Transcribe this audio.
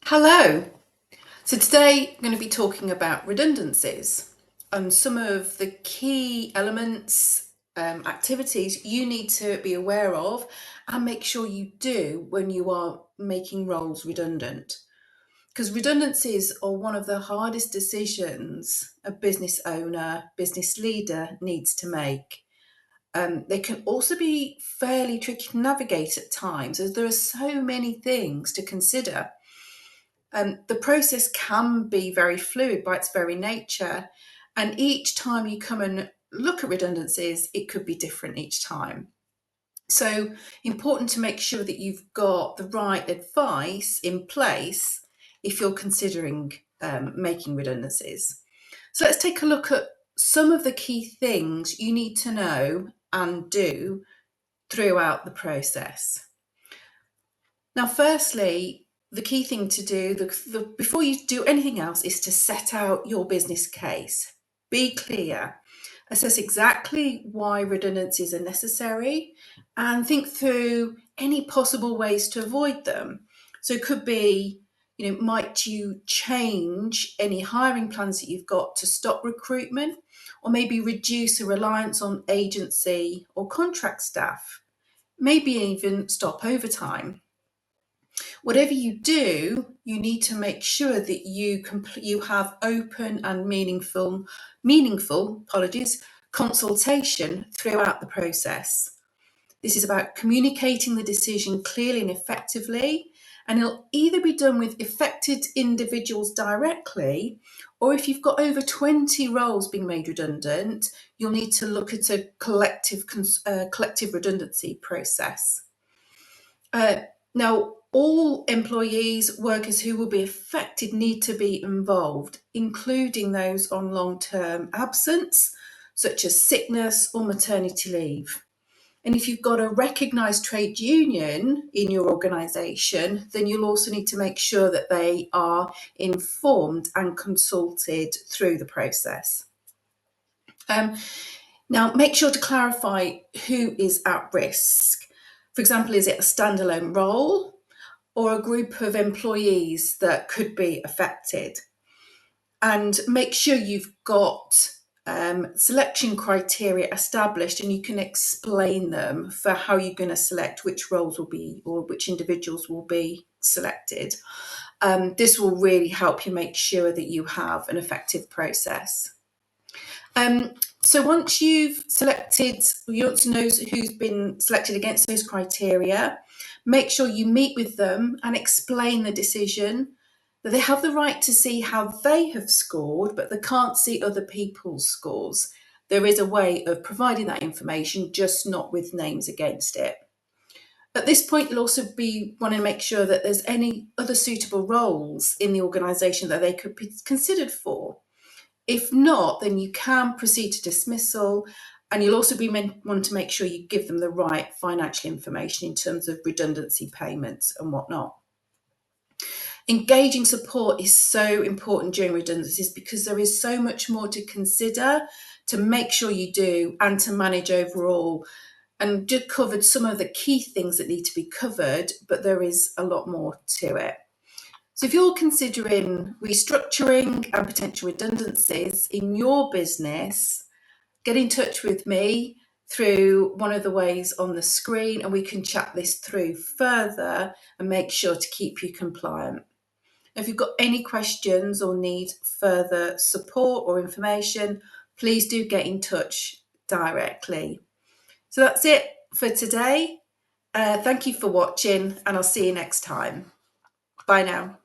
Hello. So today I'm going to be talking about redundancies and some of the key elements, activities you need to be aware of and make sure you do when you are making roles redundant. Because redundancies are one of the hardest decisions a business owner, business leader needs to make. They can also be fairly tricky to navigate at times as there are so many things to consider. The process can be very fluid by its very nature, and each time you come and look at redundancies, it could be different each time. So, important to make sure that you've got the right advice in place if you're considering making redundancies. So, let's take a look at some of the key things you need to know and do throughout the process. Now, firstly, the key thing to do before you do anything else is to set out your business case. Be clear, assess exactly why redundancies are necessary, and think through any possible ways to avoid them. So it could be, might you change any hiring plans that you've got to stop recruitment, or maybe reduce a reliance on agency or contract staff, maybe even stop overtime. Whatever you do, you need to make sure that you have open and meaningful, consultation throughout the process. This is about communicating the decision clearly and effectively, and it'll either be done with affected individuals directly, or if you've got over 20 roles being made redundant, you'll need to look at a collective redundancy process. Now, all employees, workers who will be affected need to be involved, including those on long-term absence, such as sickness or maternity leave. And if you've got a recognised trade union in your organisation, then you'll also need to make sure that they are informed and consulted through the process. Now, make sure to clarify who is at risk. For example, is it a standalone role or a group of employees that could be affected? And make sure you've got selection criteria established and you can explain them for how you're going to select which roles will be or which individuals will be selected. This will really help you make sure that you have an effective process. So once you've selected, you want to know who's been selected against those criteria, make sure you meet with them and explain the decision, that they have the right to see how they have scored, but they can't see other people's scores. There is a way of providing that information, just not with names against it. At this point, you'll also be wanting to make sure that there's any other suitable roles in the organisation that they could be considered for. If not, then you can proceed to dismissal, and you'll also want to make sure you give them the right financial information in terms of redundancy payments and whatnot. Engaging support is so important during redundancies because there is so much more to consider, to make sure you do, and to manage overall. And just covered some of the key things that need to be covered, but there is a lot more to it. So if you're considering restructuring and potential redundancies in your business, get in touch with me through one of the ways on the screen and we can chat this through further and make sure to keep you compliant. If you've got any questions or need further support or information, please do get in touch directly. So that's it for today. Thank you for watching and I'll see you next time. Bye now.